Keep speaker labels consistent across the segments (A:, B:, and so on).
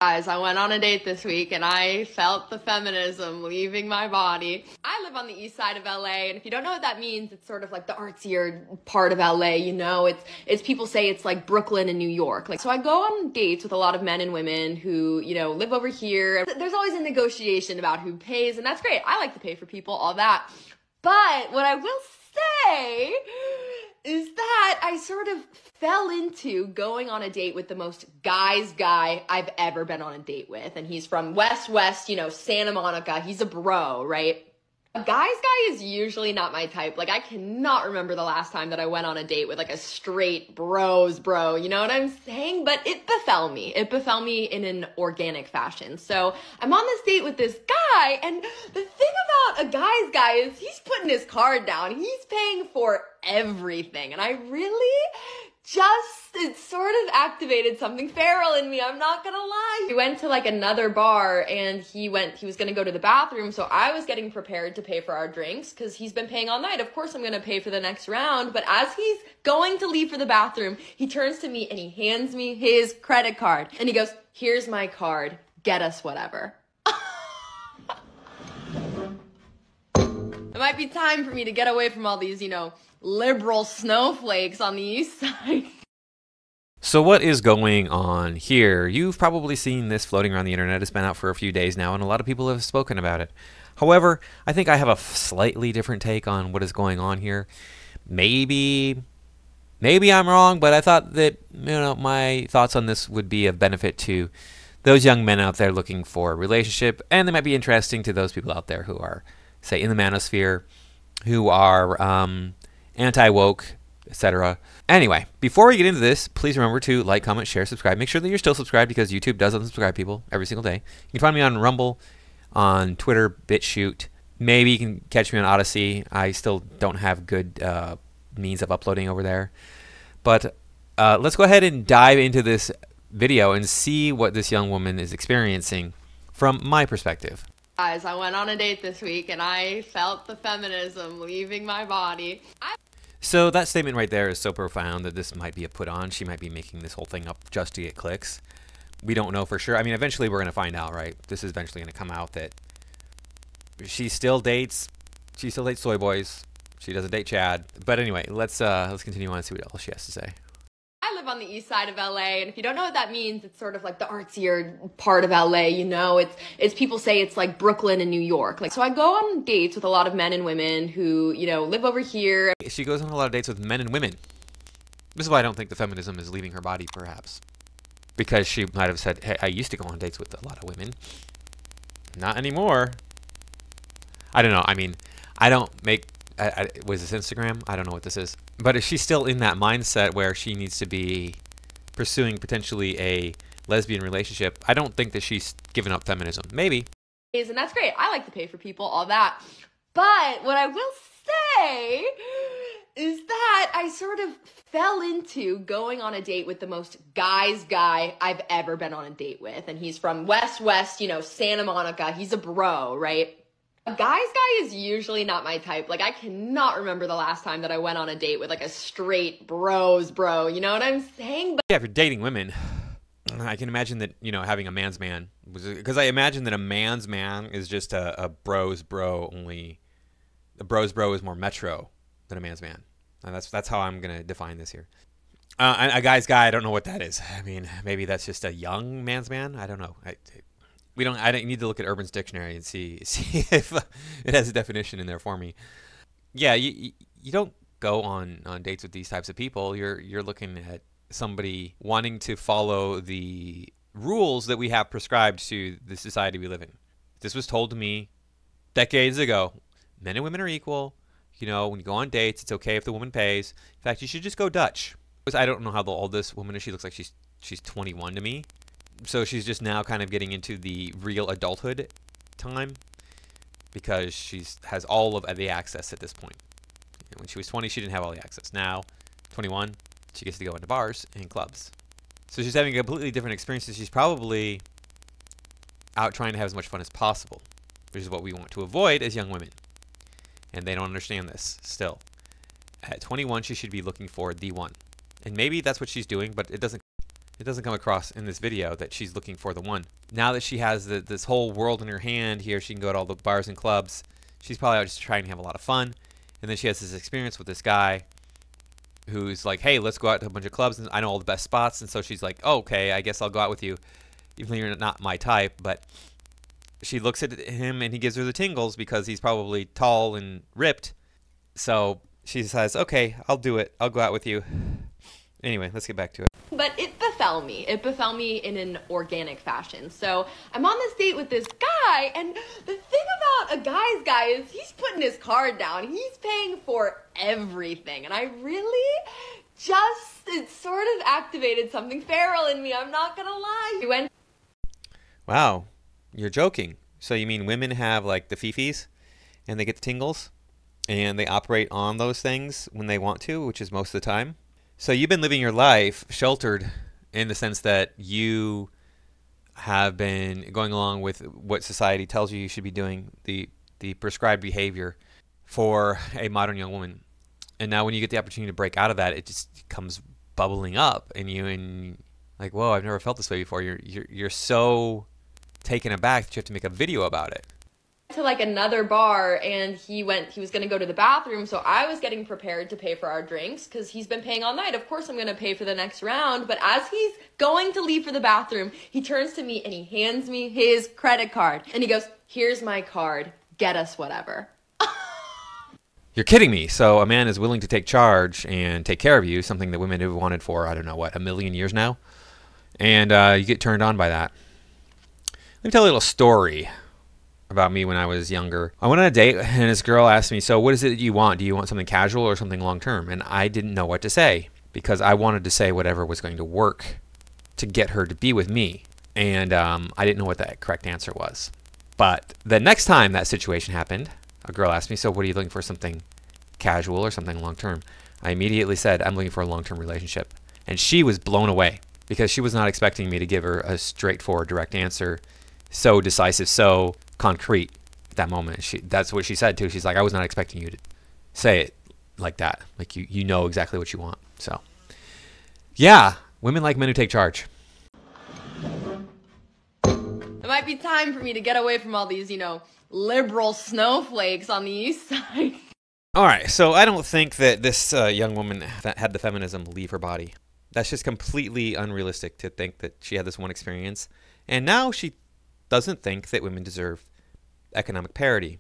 A: Guys, I went on a date this week and I felt the feminism leaving my body. I live on the east side of LA, and if you don't know what that means, it's sort of like the artsier part of LA, you know? It's people say it's like Brooklyn and New York. So I go on dates with a lot of men and women who, live over here. There's always a negotiation about who pays, and that's great. I like to pay for people, all that. But what I will say is that I sort of fell into going on a date with the most guy's guy I've ever been on a date with. And he's from West, Santa Monica. He's a bro, right? A guy's guy is usually not my type. I cannot remember the last time that I went on a date with a straight bro, you know what I'm saying? But it befell me. It befell me in an organic fashion. So I'm on this date with this guy, and the thing about a guy's guy is he's putting his card down. He's paying for everything. And I really it sort of activated something feral in me. I'm not gonna lie. We went to another bar, and he was gonna go to the bathroom. So I was getting prepared to pay for our drinks because he's been paying all night. Of course I'm gonna pay for the next round. But as he's going to leave for the bathroom, he turns to me and he hands me his credit card. And he goes, "Here's my card. Get us whatever." It might be time for me to get away from all these, liberal snowflakes on the east side.
B: So what is going on here? You've probably seen this floating around the internet. It's been out for a few days now, and a lot of people have spoken about it. However, I think I have a slightly different take on what is going on here. Maybe I'm wrong, but I thought that my thoughts on this would be of benefit to those young men out there looking for a relationship, and they might be interesting to those people out there who are, say, in the manosphere, who are anti-woke, etc. Anyway, before we get into this, please remember to like, comment, share, subscribe. Make sure that you're still subscribed because YouTube does unsubscribe people every single day. You can find me on Rumble, on Twitter, BitChute. Maybe you can catch me on Odyssey. I still don't have good means of uploading over there. But let's go ahead and dive into this video and see what this young woman is experiencing from my perspective.
A: Guys, I went on a date this week and I felt the feminism leaving my body.
B: So that statement right there is so profound that this might be a put on. She might be making this whole thing up just to get clicks. We don't know for sure. I mean, eventually we're going to find out, right? This is eventually going to come out that she still dates soy boys. She doesn't date Chad. But anyway, let's continue on and see what else she has to say.
A: I live on the east side of LA, and if you don't know what that means, it's sort of like the artsier part of LA, you know? It's people say it's like Brooklyn and New York. So I go on dates with a lot of men and women who, live over here.
B: She goes on a lot of dates with men and women. This is why I don't think the feminism is leaving her body, perhaps. Because she might have said, hey, I used to go on dates with a lot of women. Not anymore. I don't know. I mean, I don't make... was this Instagram? I don't know what this is. But if she's still in that mindset where she needs to be pursuing potentially a lesbian relationship, I don't think that she's given up feminism. Maybe.
A: And that's great. I like to pay for people, all that. But what I will say is that I sort of fell into going on a date with the most guy's guy I've ever been on a date with. And he's from West, Santa Monica. He's a bro, right? A guy's guy is usually not my type. I cannot remember the last time that I went on a date with a straight bro, you know what I'm saying? But
B: yeah, if you're dating women, I can imagine that, having a man's man, because I imagine that a man's man is just a bro's bro, only a bro's bro is more metro than a man's man. And that's how I'm going to define this here. A guy's guy, I don't know what that is. I mean, maybe that's just a young man's man. I don't know. I don't need to look at Urban's dictionary and see if it has a definition in there for me. Yeah, you don't go on dates with these types of people. You're looking at somebody wanting to follow the rules that we have prescribed to the society we live in. This was told to me decades ago. Men and women are equal. When you go on dates, it's okay if the woman pays. In fact, you should just go Dutch. I don't know how old this woman is. She looks like she's 21 to me. So she's just now kind of getting into the real adulthood time because she has all of the access at this point. When she was 20, she didn't have all the access. Now, 21, she gets to go into bars and clubs. So she's having a completely different experience. She's probably out trying to have as much fun as possible, which is what we want to avoid as young women. And they don't understand this still. At 21, she should be looking for the one. And maybe that's what she's doing, but it doesn't. It doesn't come across in this video that she's looking for the one. Now that she has this whole world in her hand here, she can go to all the bars and clubs. She's probably out just trying to have a lot of fun. And then she has this experience with this guy who's like, hey, let's go out to a bunch of clubs, and I know all the best spots. And so she's like, oh, okay, I guess I'll go out with you, even though you're not my type. But she looks at him, and he gives her the tingles because he's probably tall and ripped. So she says, okay, I'll do it. I'll go out with you. Anyway, let's get back to it.
A: But it befell me. It befell me in an organic fashion. So I'm on this date with this guy, and the thing about a guy's guy is he's putting his card down. He's paying for everything. And I really it sort of activated something feral in me. I'm not gonna lie.
B: Wow, you're joking. So you mean women have like the fifis and they get the tingles and they operate on those things when they want to, which is most of the time? So you've been living your life sheltered in the sense that you have been going along with what society tells you should be doing, the prescribed behavior for a modern young woman. And now when you get the opportunity to break out of that, it just comes bubbling up in you, and like, whoa, I've never felt this way before. You're so taken aback that you have to make a video about it.
A: To like another bar, and he was going to go to the bathroom, so I was getting prepared to pay for our drinks because he's been paying all night. Of course I'm going to pay for the next round. But as he's going to leave for the bathroom, he turns to me and he hands me his credit card, and he goes, here's my card, get us whatever.
B: You're kidding me. So a man is willing to take charge and take care of you, something that women have wanted for, I don't know what, a million years now, and you get turned on by that. Let me tell you a little story about me when I was younger. I went on a date, and this girl asked me, so what is it that you want? Do you want something casual or something long-term? And I didn't know what to say because I wanted to say whatever was going to work to get her to be with me. And I didn't know what the correct answer was. But the next time that situation happened, a girl asked me, so what are you looking for, something casual or something long-term? I immediately said, I'm looking for a long-term relationship. And she was blown away because she was not expecting me to give her a straightforward, direct answer, so decisive, so concrete at that moment. That's what she said too. She's like, I was not expecting you to say it like that. Like you know exactly what you want. So yeah, women like men who take charge.
A: It might be time for me to get away from all these, liberal snowflakes on the east side.
B: All right, so I don't think that this young woman that had the feminism leave her body. That's just completely unrealistic to think that she had this one experience, and now she doesn't think that women deserve economic parity.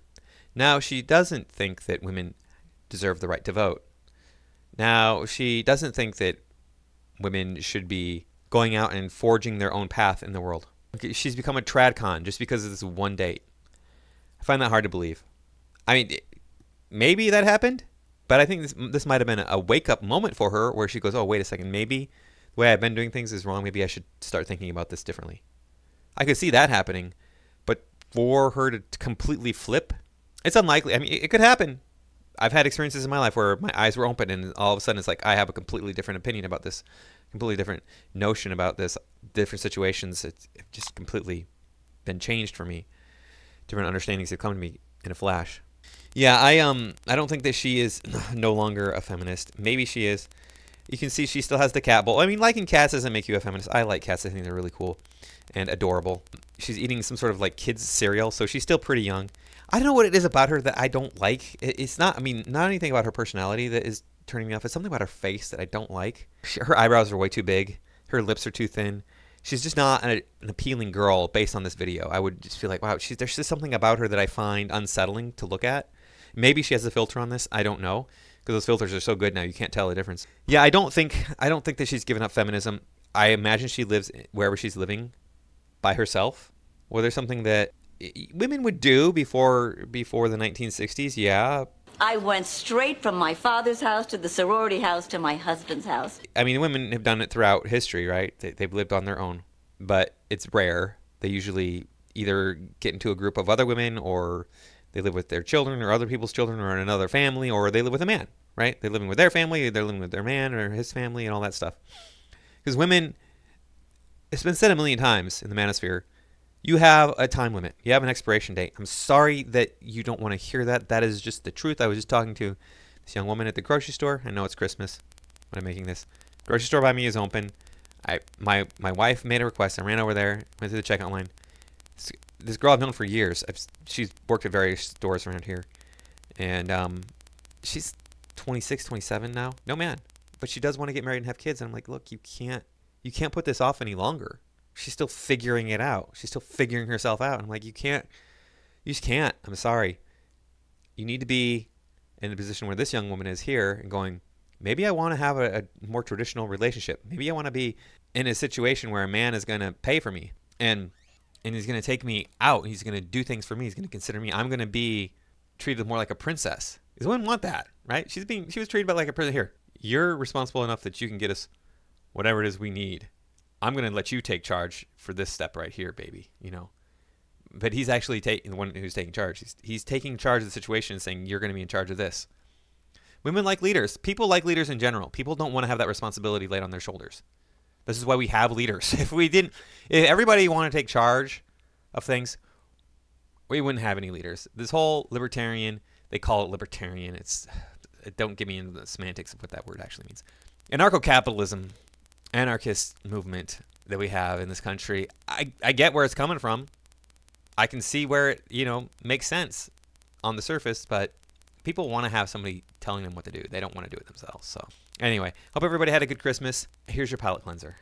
B: Now she doesn't think that women deserve the right to vote. Now she doesn't think that women should be going out and forging their own path in the world. She's become a tradcon just because of this one date. I find that hard to believe. I mean, maybe that happened, but I think this might have been a wake-up moment for her where she goes, oh, wait a second, maybe the way I've been doing things is wrong. Maybe I should start thinking about this differently. I could see that happening, but for her to completely flip, it's unlikely. I mean, it could happen. I've had experiences in my life where my eyes were open and all of a sudden it's like I have a completely different opinion about this, completely different notion about this, different situations. It's just completely been changed for me. Different understandings have come to me in a flash. Yeah, I don't think that she is no longer a feminist. Maybe she is. You can see she still has the cat bowl. I mean, liking cats doesn't make you a feminist. I like cats. I think they're really cool and adorable. She's eating some sort of like kids cereal, so she's still pretty young. I don't know what it is about her that I don't like. It's not, I mean, not anything about her personality that is turning me off. It's something about her face that I don't like. Her eyebrows are way too big. Her lips are too thin. She's just not an appealing girl based on this video. I would just feel like, wow, there's just something about her that I find unsettling to look at. Maybe she has a filter on this. I don't know, because those filters are so good now you can't tell the difference. Yeah, I don't think that she's given up feminism. I imagine she lives wherever she's living by herself. Well, there's something that women would do before the 1960s. Yeah.
C: I went straight from my father's house to the sorority house to my husband's house.
B: I mean, women have done it throughout history, right? They've lived on their own, but it's rare. They usually either get into a group of other women, or they live with their children or other people's children, or in another family, or they live with a man, right? They're living with their family, they're living with their man or his family and all that stuff. Because women, it's been said a million times in the manosphere, you have a time limit. You have an expiration date. I'm sorry that you don't want to hear that. That is just the truth. I was just talking to this young woman at the grocery store. I know it's Christmas when I'm making this. Grocery store by me is open. My wife made a request. I ran over there, went through the checkout line. This girl I've known for years. She's worked at various stores around here, and she's 26, 27 now. No man, but she does want to get married and have kids. And I'm like, look, you can't put this off any longer. She's still figuring it out. She's still figuring herself out. I'm like, you just can't. I'm sorry. You need to be in the position where this young woman is here and going, maybe I want to have a more traditional relationship. Maybe I want to be in a situation where a man is going to pay for me and he's going to take me out. He's going to do things for me. He's going to consider me. I'm going to be treated more like a princess. Because I wouldn't want that, right? She was treated like a princess. Here, you're responsible enough that you can get us whatever it is we need. I'm going to let you take charge for this step right here, baby. But he's actually the one who's taking charge. He's taking charge of the situation and saying, you're going to be in charge of this. Women like leaders. People like leaders in general. People don't want to have that responsibility laid on their shoulders. This is why we have leaders. If everybody wanted to take charge of things, we wouldn't have any leaders. This whole libertarian, they call it libertarian. Don't get me into the semantics of what that word actually means. Anarcho-capitalism, anarchist movement that we have in this country, I get where it's coming from. I can see where it, makes sense on the surface, but people want to have somebody telling them what to do. They don't want to do it themselves. So anyway, hope everybody had a good Christmas. Here's your palate cleanser.